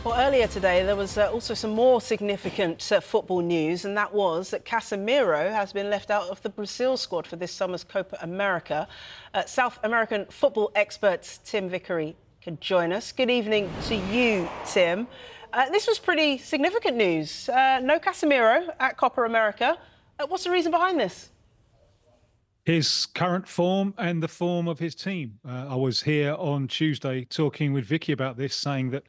Well, earlier today, there was also some more significant football news, and that was that Casemiro has been left out of the Brazil squad for this summer's Copa America. South American football expert Tim Vickery can join us. Good evening to you, Tim. This was pretty significant news. No Casemiro at Copa America. What's the reason behind this? His current form and the form of his team. I was here on Tuesday talking with Vicky about this, saying that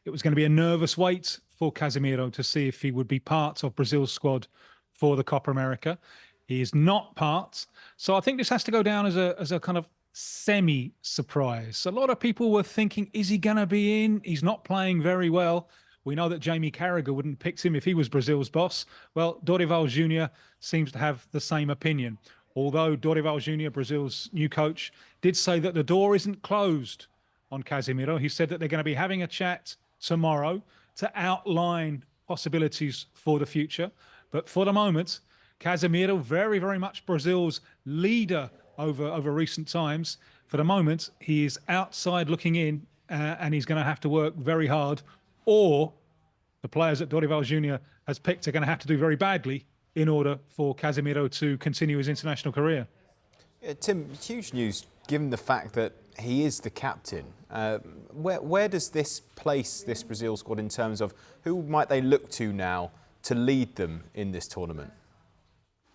it was going to be a nervous wait for Casemiro to see if he would be part of Brazil's squad for the Copa America. He is not part. So I think this has to go down as a kind of semi-surprise. A lot of people were thinking, is he going to be in? He's not playing very well. We know that Jamie Carragher wouldn't have picked him if he was Brazil's boss. Well, Dorival Jr. seems to have the same opinion. Although Dorival Jr., Brazil's new coach, did say that the door isn't closed on Casemiro. He said that they're going to be having a chat tomorrow to outline possibilities for the future. But for the moment, Casemiro, very, very much Brazil's leader over recent times. For the moment, he is outside looking in, and he's going to have to work very hard, or the players that Dorival Jr. has picked are going to have to do very badly in order for Casemiro to continue his international career. Yeah, Tim, huge news given the fact that he is the captain. Where does this place this Brazil squad in terms of who might they look to now to lead them in this tournament?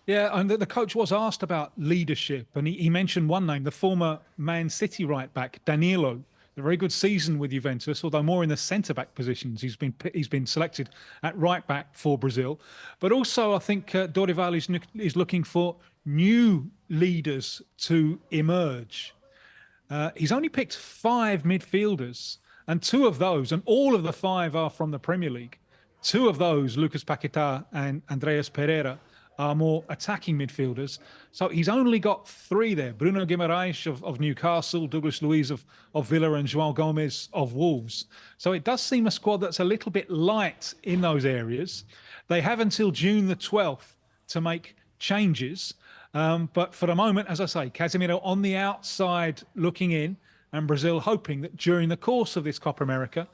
Yeah, and the coach was asked about leadership, and he mentioned one name, the former Man City right-back, Danilo. A very good season with Juventus, although more in the centre-back positions. He's been selected at right-back for Brazil. But also, I think Dorival is looking for new leaders to emerge. He's only picked 5 midfielders, and 2 of those, and all of the 5 are from the Premier League. 2 of those, Lucas Paquetá and Andreas Pereira, are more attacking midfielders. So he's only got 3 there. Bruno Guimarães of Newcastle, Douglas Luiz of Villa, and João Gomes of Wolves. So it does seem a squad that's a little bit light in those areas. They have until June the 12th to make changes. But for the moment, as I say, Casemiro on the outside looking in, and Brazil hoping that during the course of this Copa America,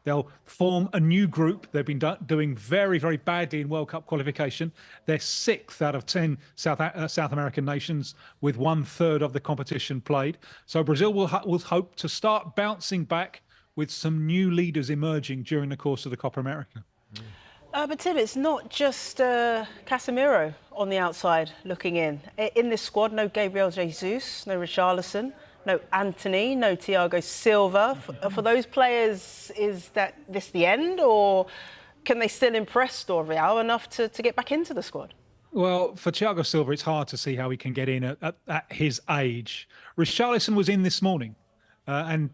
they'll form a new group. They've been doing very, very badly in World Cup qualification. They're 6th out of 10 South American nations with 1/3 of the competition played. So Brazil will hope to start bouncing back with some new leaders emerging during the course of the Copa America. But Tim, it's not just Casemiro on the outside looking in. In this squad, no Gabriel Jesus, no Richarlison, no Antony, no Thiago Silva. For those players, is this the end, or can they still impress Dorival enough to get back into the squad? Well, for Thiago Silva, it's hard to see how he can get in at his age. Richarlison was in this morning and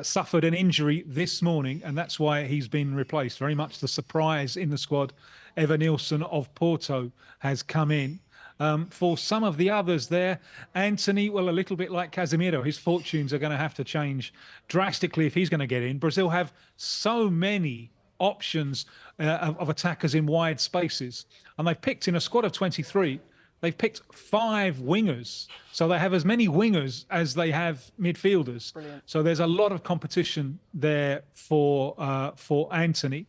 suffered an injury this morning, and that's why he's been replaced. Very much the surprise in the squad. Evan Nilsson of Porto has come in. For some of the others there, Antony, well, a little bit like Casemiro, his fortunes are going to have to change drastically if he's going to get in. Brazil have so many options of attackers in wide spaces, and they've picked, in a squad of 23, they've picked 5 wingers. So they have as many wingers as they have midfielders. Brilliant. So there's a lot of competition there for Antony.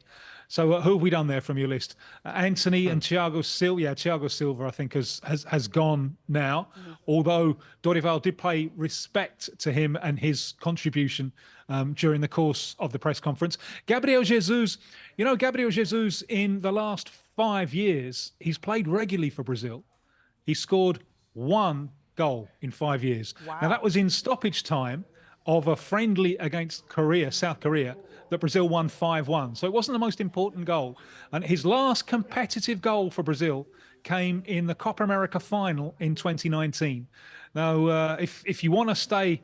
So who have we done there from your list? Antony and Thiago Silva. Yeah, Thiago Silva, I think, has gone now. Although Dorival did pay respect to him and his contribution during the course of the press conference. Gabriel Jesus, Gabriel Jesus, in the last 5 years, he's played regularly for Brazil. He scored 1 goal in 5 years. Wow. Now, that was in stoppage time of a friendly against South Korea, that Brazil won 5-1. So it wasn't the most important goal. And his last competitive goal for Brazil came in the Copa America final in 2019. Now, if you want to stay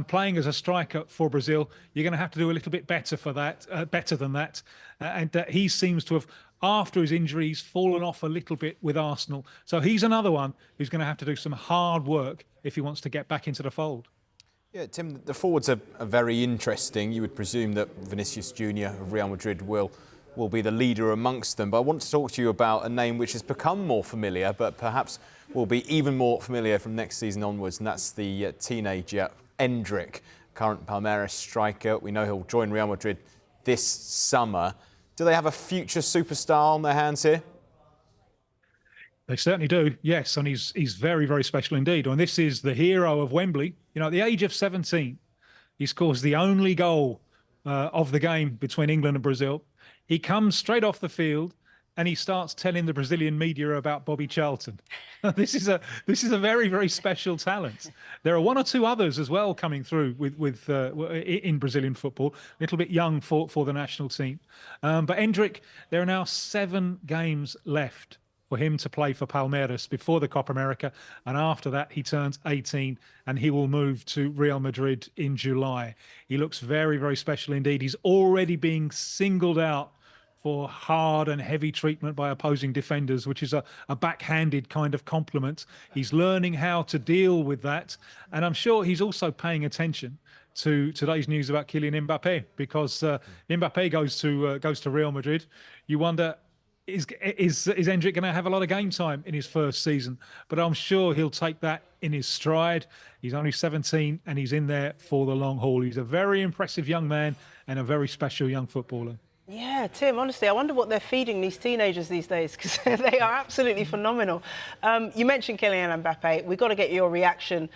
playing as a striker for Brazil, you're going to have to do a little bit better for that, better than that. And he seems to have, after his injuries, fallen off a little bit with Arsenal. So he's another one who's going to have to do some hard work if he wants to get back into the fold. Yeah, Tim, the forwards are very interesting. You would presume that Vinicius Jr. of Real Madrid will be the leader amongst them. But I want to talk to you about a name which has become more familiar, but perhaps will be even more familiar from next season onwards, and that's the teenager Endrick, current Palmeiras striker. We know he'll join Real Madrid this summer. Do they have a future superstar on their hands here? They certainly do, yes, and he's very, very special indeed. And this is the hero of Wembley. You know, at the age of 17, he scores the only goal of the game between England and Brazil. He comes straight off the field and he starts telling the Brazilian media about Bobby Charlton. This is a very, very special talent. There are one or two others as well coming through in Brazilian football, a little bit young for the national team. But Endrick, there are now 7 games left for him to play for Palmeiras before the Copa America, and after that he turns 18 and he will move to Real Madrid in July. He looks very, very special indeed. He's already being singled out for hard and heavy treatment by opposing defenders, which is a backhanded kind of compliment. He's learning how to deal with that, and I'm sure he's also paying attention to today's news about Kylian Mbappe, because Mbappe goes to Real Madrid. You wonder, is Endrick going to have a lot of game time in his first season? But I'm sure he'll take that in his stride. He's only 17 and he's in there for the long haul. He's a very impressive young man and a very special young footballer. Yeah, Tim, honestly, I wonder what they're feeding these teenagers these days, because they are absolutely phenomenal. You mentioned Kylian Mbappe. We've got to get your reaction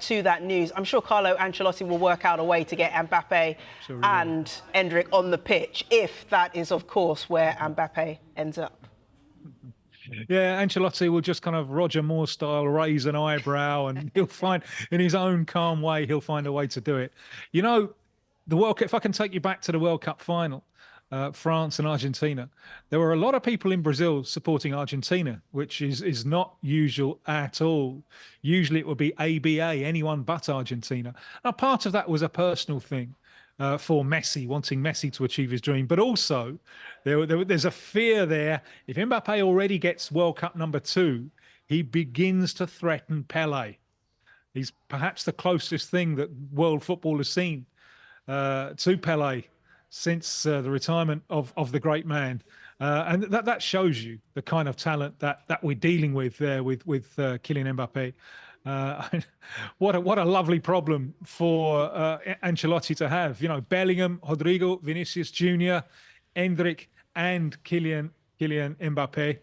to that news. I'm sure Carlo Ancelotti will work out a way to get Mbappe and Endrick on the pitch, if that is, of course, where Mbappe ends up. Yeah, Ancelotti will just kind of Roger Moore style raise an eyebrow, and he'll find, in his own calm way, he'll find a way to do it. You know, the World Cup, if I can take you back to the World Cup final, France and Argentina, there were a lot of people in Brazil supporting Argentina, which is not usual at all. Usually it would be ABA, anyone but Argentina. Now, part of that was a personal thing for Messi, wanting Messi to achieve his dream, but also there's a fear there. If Mbappe already gets World Cup #2, he begins to threaten Pelé. He's perhaps the closest thing that world football has seen to Pelé since the retirement of the great man. And that shows you the kind of talent that we're dealing with there with Kylian Mbappe. What a lovely problem for Ancelotti to have. You know, Bellingham, Rodrigo, Vinicius Jr, Endrick and Kylian Mbappe.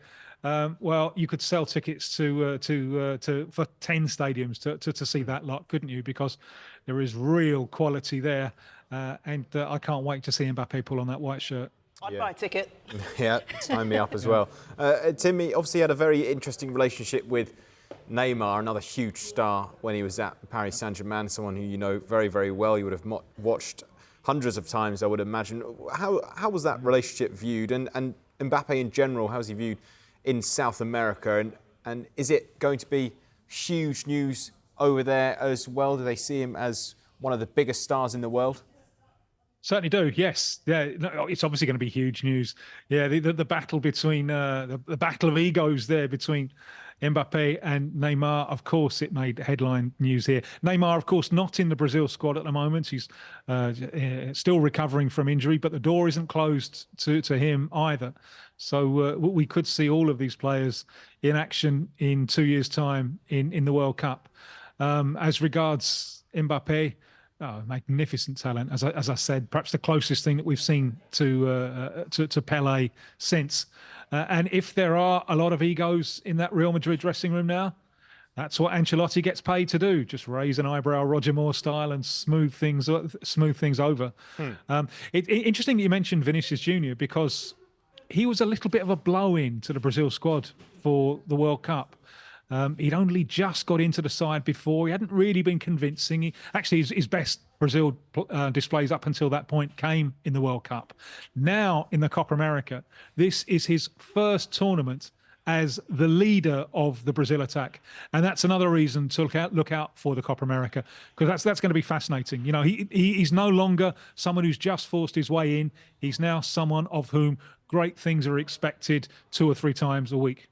Well, you could sell tickets for 10 stadiums to see that lot, couldn't you? Because there is real quality there. And I can't wait to see Mbappe pull on that white shirt. I'd buy a ticket. Yeah, sign me up as well. Timmy obviously had a very interesting relationship with Neymar, another huge star when he was at Paris Saint-Germain, someone who you know very, very well. You would have watched hundreds of times, I would imagine. How was that relationship viewed? And Mbappe in general, how's he viewed in South America? And is it going to be huge news over there as well? Do they see him as one of the biggest stars in the world? Certainly do, yes. Yeah, no, it's obviously going to be huge news. Yeah, the battle between the battle of egos there between Mbappe and Neymar. Of course, it made headline news here. Neymar, of course, not in the Brazil squad at the moment. He's still recovering from injury, but the door isn't closed to him either. So we could see all of these players in action in 2 years' time in the World Cup. As regards Mbappe, magnificent talent. As I said, perhaps the closest thing that we've seen to Pelé since. And if there are a lot of egos in that Real Madrid dressing room now, that's what Ancelotti gets paid to do. Just raise an eyebrow, Roger Moore style, and smooth things over. Interesting that you mentioned Vinicius Jr, because he was a little bit of a blow-in to the Brazil squad for the World Cup. He'd only just got into the side before. He hadn't really been convincing. Actually, his best Brazil displays up until that point came in the World Cup. Now, in the Copa America, this is his first tournament as the leader of the Brazil attack. And that's another reason to look out for the Copa America, because that's going to be fascinating. You know, he's no longer someone who's just forced his way in. He's now someone of whom great things are expected 2 or 3 times a week.